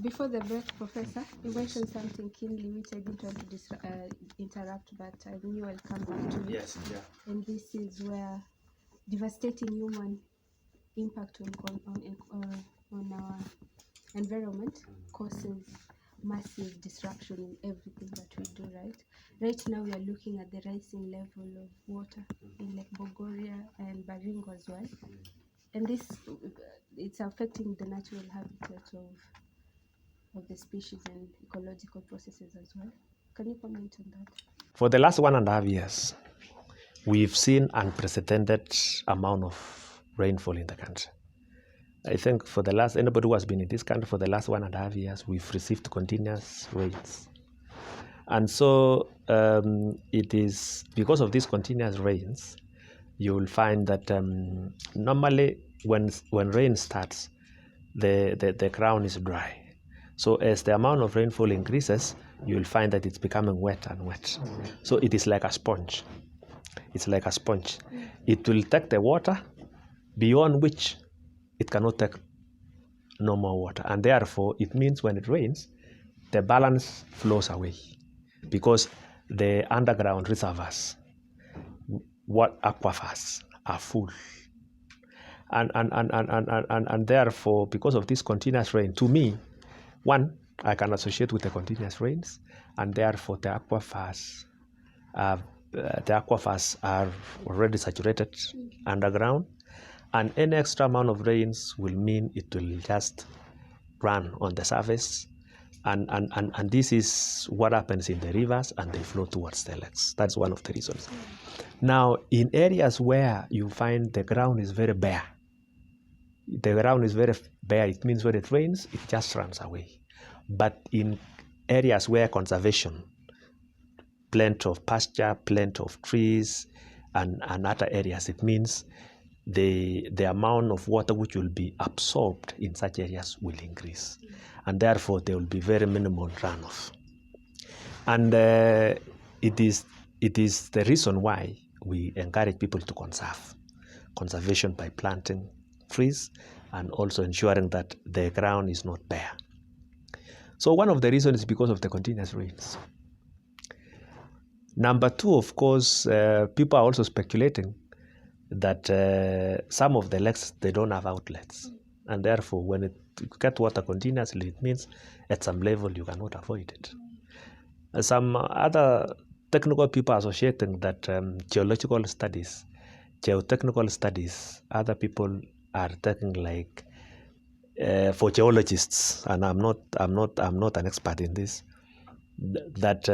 Before the break, Professor, you mentioned something keenly which I didn't want to interrupt, but I knew I'll come back to it. Yes, yeah. And this is where devastating human impact on our environment causes massive disruption in everything that we do, right? Right now we are looking at the rising level of water in Lake Bogoria and Baringo as well. And this, it's affecting the natural habitat of the species and ecological processes as well. Can you comment on that? For the last 1.5 years, we've seen unprecedented amount of rainfall in the country. I think for the last, anybody who has been in this country for the last 1.5 years, we've received continuous rains. And so it is because of these continuous rains, you will find that normally when rain starts, the ground is dry. So as the amount of rainfall increases, you will find that it's becoming wet and wet. So it is like a sponge. It's like a sponge. It will take the water beyond which it cannot take no more water. And therefore, it means when it rains, the balance flows away because the underground reservoirs, what aquifers, are full. And therefore, because of this continuous rain, to me, one, I can associate with the continuous rains, and therefore the aquifers are already saturated underground, and any extra amount of rains will mean it will just run on the surface, and this is what happens in the rivers, and they flow towards the lakes. That's one of the reasons. Now, in areas where you find the ground is very bare, it means when it rains, it just runs away. But in areas where conservation, plenty of pasture, plenty of trees, and other areas, it means the amount of water which will be absorbed in such areas will increase. And therefore, there will be very minimal runoff. And it is the reason why we encourage people to conservation by planting trees and also ensuring that the ground is not bare. So one of the reasons is because of the continuous rains. Number two, of course, people are also speculating that some of the lakes, they don't have outlets. And therefore, when you get water continuously, it means at some level you cannot avoid it. Some other technical people are associating that geotechnical studies, other people are taking like for geologists, and I'm not an expert in this, that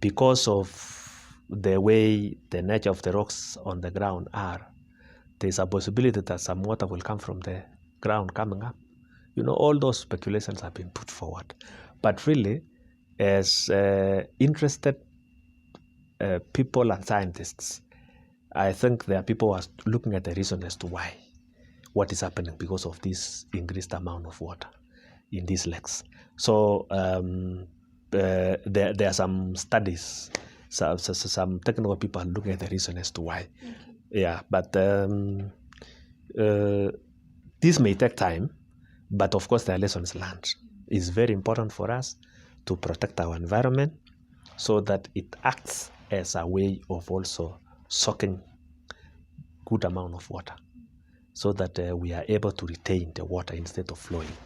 because of the way the nature of the rocks on the ground are, there's a possibility that some water will come from the ground coming up. You know, all those speculations have been put forward. But really, as interested people and scientists, I think there are people who are looking at the reason as to why, what is happening because of this increased amount of water in these lakes. So there are some studies, some technical people are looking at the reason as to why. Yeah, but this may take time, but of course there are lessons learned. It's very important for us to protect our environment so that it acts as a way of also soaking good amount of water, so that we are able to retain the water instead of flowing.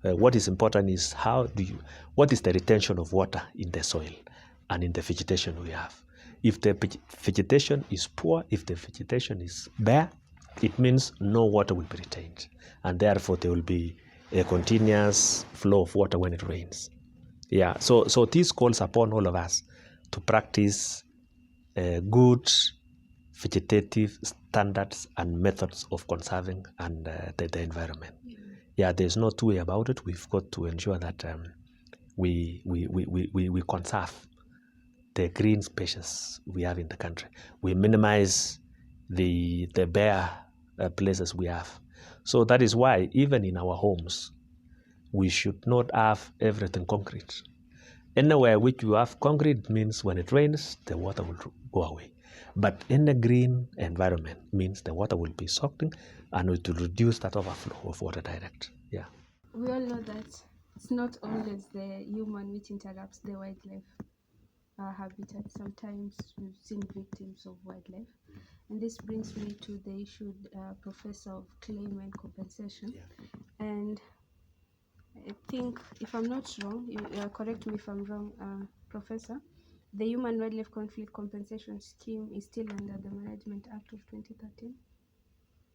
What is important is what is the retention of water in the soil and in the vegetation we have. If the vegetation is poor, if the vegetation is bare, it means no water will be retained, and therefore there will be a continuous flow of water when it rains. Yeah, so this calls upon all of us to practice good vegetative standards and methods of conserving and the environment. Yeah, there's no two way about it. We've got to ensure that we conserve the green spaces we have in the country. We minimize the bare places we have. So that is why even in our homes, we should not have everything concrete. Anywhere which you have concrete means when it rains, the water will go away. But in a green environment means the water will be soaked in and it will reduce that overflow of water direct. Yeah. we all know that it's not always the human which interrupts the wildlife habitat. Sometimes we've seen victims of wildlife. And this brings me to the issue, Professor, of claim and compensation. Yeah. And I think, if I'm not wrong, you correct me if I'm wrong, Professor, the Human Wildlife Conflict Compensation Scheme is still under the Management Act of 2013.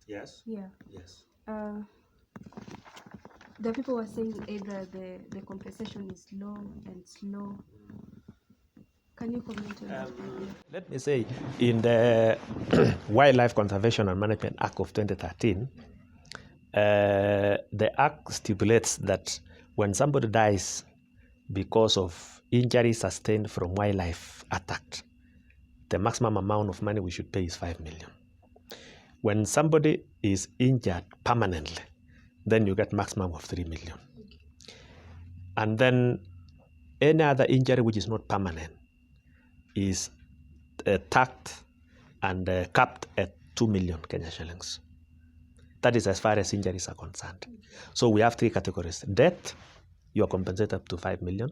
Yes. Yeah. Yes. The people were saying either the compensation is low and slow. Can you comment on that? Let me say, in the Wildlife Conservation and Management Act of 2013, the act stipulates that when somebody dies because of injury sustained from wildlife attack, the maximum amount of money we should pay is 5 million. When somebody is injured permanently, then you get maximum of 3 million. And then any other injury which is not permanent is tagged and capped at 2 million Kenya shillings. That is as far as injuries are concerned. So we have three categories. Death, you are compensated up to 5 million.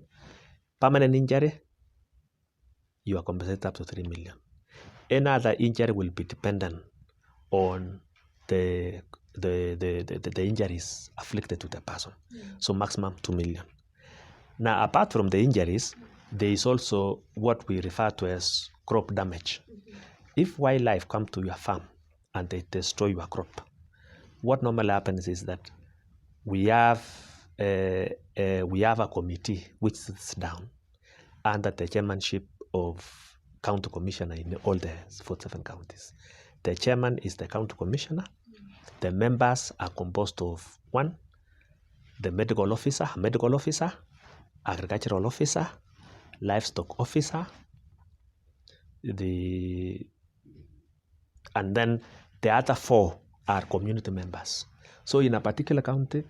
Permanent injury, you are compensated up to 3 million. Any other injury will be dependent on the injuries afflicted to the person. So maximum 2 million. Now, apart from the injuries, there is also what we refer to as crop damage. If wildlife come to your farm and they destroy your crop, what normally happens is that we have a committee which sits down under the chairmanship of county commissioner in all the 47 counties. The chairman is the county commissioner. The members are composed of one, the medical officer, agricultural officer, livestock officer, and then the other four are community members. So in a particular county,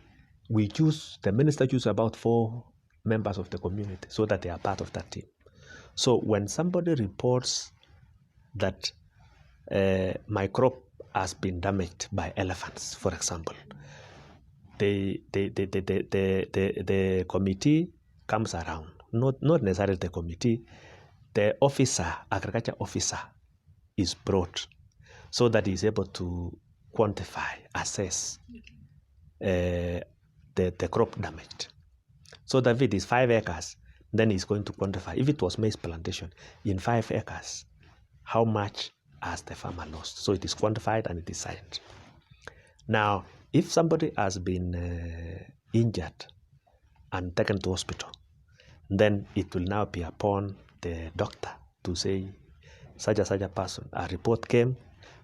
the minister chooses about 4 members of the community so that they are part of that team. So when somebody reports that my crop has been damaged by elephants, for example, the committee comes around. Not necessarily the committee, the agriculture officer is brought so that he's able to quantify, assess the crop damaged. So that if it is 5 acres, then he's going to quantify. If it was maize plantation, in 5 acres, how much has the farmer lost? So it is quantified and it is signed. Now, if somebody has been injured and taken to hospital, then it will now be upon the doctor to say, such a person, a report came,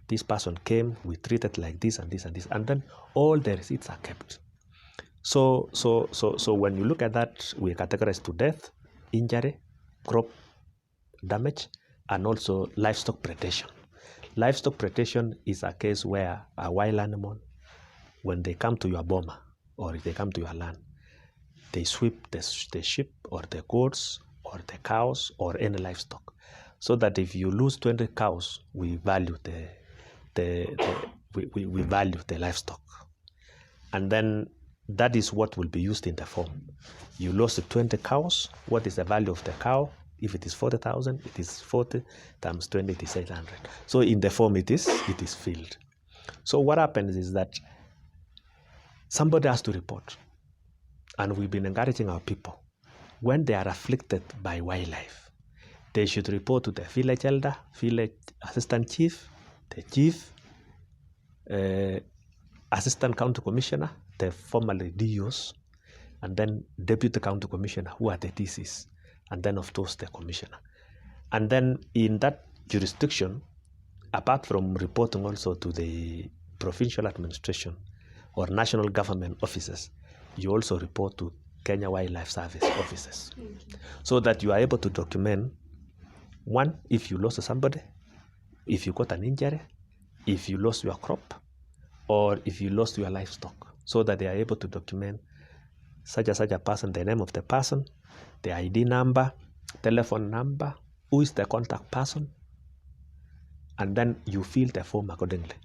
this person came, we treated like this and this and this, and then all the receipts are kept. So when you look at that, we categorize to death, injury, crop damage, and also livestock predation. Livestock predation is a case where a wild animal, when they come to your boma or if they come to your land, they sweep the sheep or the goats or the cows or any livestock. So that if you lose 20 cows, we value we value the livestock. And then that is what will be used in the form. You lost 20 cows. What is the value of the cow? If it is 40,000, it is 40 times 20, it is 800. So in the form it is filled. So what happens is that somebody has to report. And we've been encouraging our people, when they are afflicted by wildlife, they should report to the village elder, village assistant chief, the chief, assistant county commissioner, the formerly DOs, and then deputy county commissioner, who are the DCs, and then of course the commissioner. And then in that jurisdiction, apart from reporting also to the provincial administration or national government offices, you also report to Kenya Wildlife Service offices, so that you are able to document, one, if you lost somebody, if you got an injury, if you lost your crop, or if you lost your livestock, so that they are able to document such a person, the name of the person, the ID number, telephone number, who is the contact person, and then you fill the form accordingly.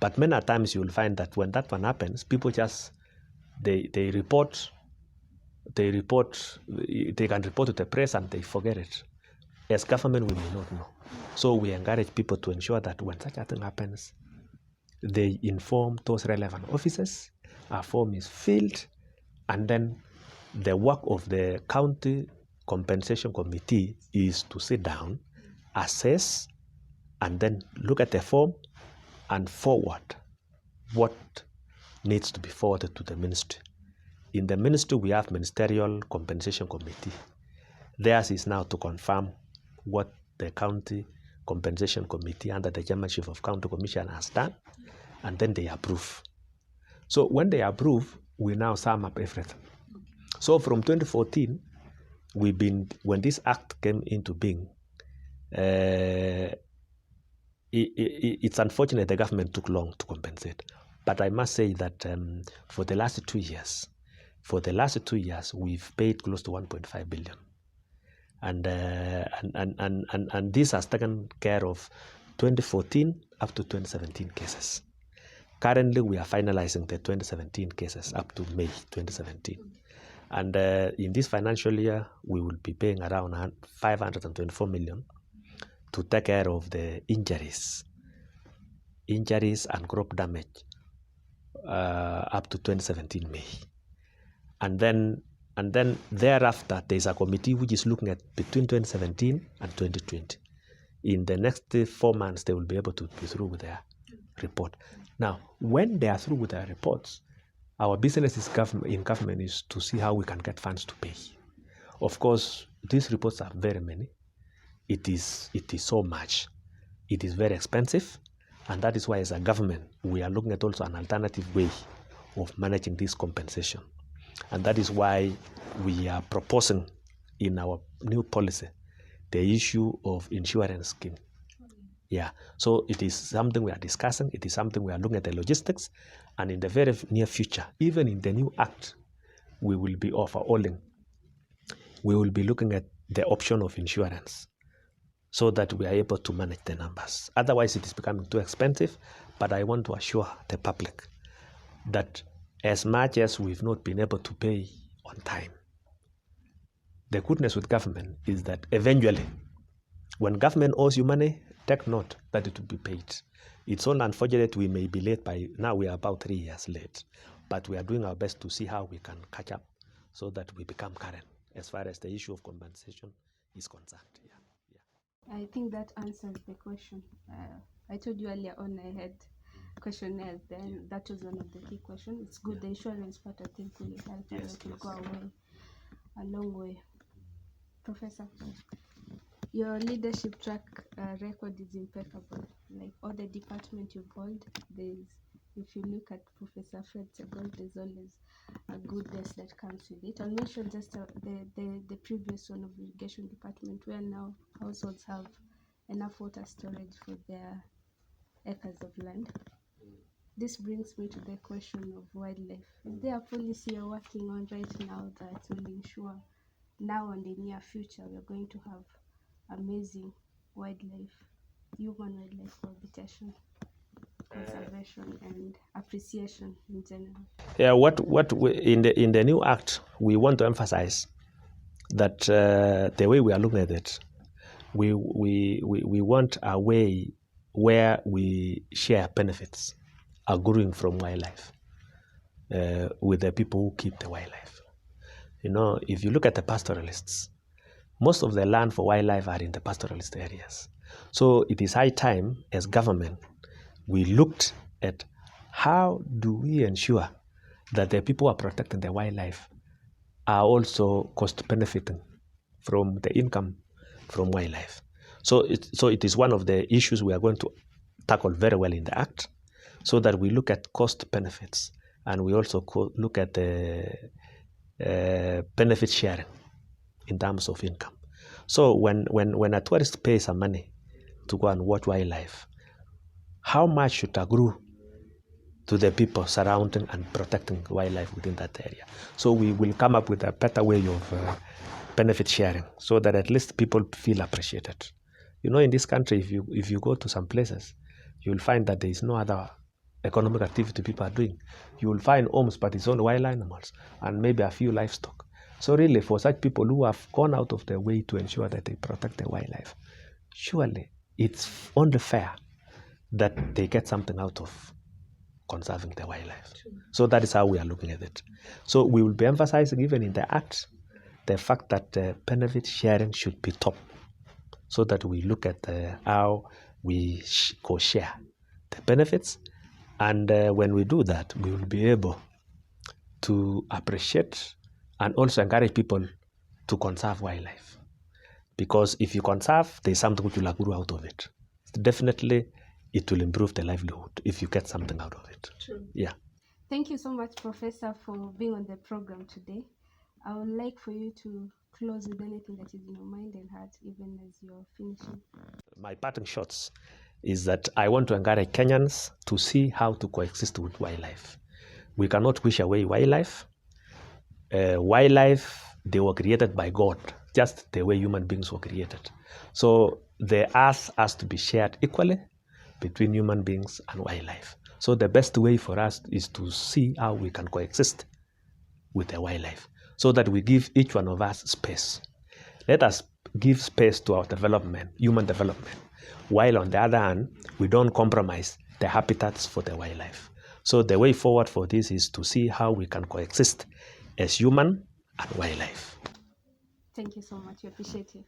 But many times you will find that when that one happens, people just they can report to the press and they forget it. As government, we may not know. So we encourage people to ensure that when such a thing happens, they inform those relevant officers, a form is filled, and then the work of the county compensation committee is to sit down, assess, and then look at the form and forward what needs to be forwarded to the ministry. In the ministry, we have ministerial compensation committee. Theirs is now to confirm what the county compensation committee under the chairmanship of county commission has done, and then they approve. So when they approve, we now sum up everything. So from 2014, when this act came into being, it's unfortunate the government took long to compensate. But I must say that for the last 2 years, we've paid close to 1.5 billion. And this has taken care of 2014 up to 2017 cases. Currently, we are finalizing the 2017 cases up to May 2017. And in this financial year, we will be paying around 524 million to take care of the injuries and crop damage up to 2017 May. And then thereafter, there's a committee which is looking at between 2017 and 2020. In the next 4 months, they will be able to be through with their report. Now, when they are through with their reports, our business in government is to see how we can get funds to pay. Of course, these reports are very many. It is so much. It is very expensive, and that is why as a government, we are looking at also an alternative way of managing this compensation. And that is why we are proposing in our new policy the issue of insurance scheme. Yeah, so it is something we are discussing. It is something we are looking at the logistics, and in the very near future, even in the new act, we will be overhauling. We will be looking at the option of insurance so that we are able to manage the numbers. Otherwise, it is becoming too expensive, but I want to assure the public that as much as we've not been able to pay on time, the goodness with government is that eventually, when government owes you money, take note that it will be paid. It's only unfortunate we may be late now we are about 3 years late, but we are doing our best to see how we can catch up so that we become current as far as the issue of compensation is concerned. Yeah. I think that answers the question. I told you earlier on I had questionnaires, then that was one of the key questions. It's good, the insurance part I think will help us to go a long way. Professor, your leadership track record is impeccable. Like all the department you've held, if you look at Professor Fred Segor, there's always a goodness that comes with it. I'll mention just the previous one of irrigation department, where now households have enough water storage for their acres of land. This brings me to the question of wildlife. Is there a policy you're working on right now that will ensure now and in the near future we're going to have amazing human wildlife cohabitation, conservation, and appreciation in general? Yeah, in the new act, we want to emphasize that the way we are looking at it, we want a way where we share benefits accruing from wildlife with the people who keep the wildlife. You know, if you look at the pastoralists, most of the land for wildlife are in the pastoralist areas. So it is high time as government we looked at how do we ensure that the people who are protecting the wildlife are also cost benefiting from the income from wildlife. So it is one of the issues we are going to tackle very well in the Act, so that we look at cost benefits and we also look at the benefit sharing in terms of income. So when a tourist pays some money to go and watch wildlife, how much should accrue to the people surrounding and protecting wildlife within that area? So we will come up with a better way of benefit sharing, so that at least people feel appreciated. You know, in this country, if you go to some places, you will find that there is no other economic activity people are doing. You will find homes, but it's only wild animals and maybe a few livestock. So really, for such people who have gone out of their way to ensure that they protect their wildlife, surely it's only fair that they get something out of conserving the wildlife. True. So that is how we are looking at it. So we will be emphasizing even in the act the fact that benefit sharing should be top, so that we look at how we co-share the benefits, and when we do that, we will be able to appreciate and also encourage people to conserve wildlife. Because if you conserve, there's something which will accrue out of it. Definitely, it will improve the livelihood if you get something out of it. True. Yeah. Thank you so much, Professor, for being on the program today. I would like for you to close with anything that is in your mind and heart, even as you're finishing. My parting shots is that I want to encourage Kenyans to see how to coexist with wildlife. We cannot wish away wildlife. Wildlife, they were created by God, just the way human beings were created. So the earth has to be shared equally between human beings and wildlife. So the best way for us is to see how we can coexist with the wildlife, so that we give each one of us space. Let us give space to our development, human development, while on the other hand, we don't compromise the habitats for the wildlife. So the way forward for this is to see how we can coexist as human and wildlife. Thank you so much. We appreciate you.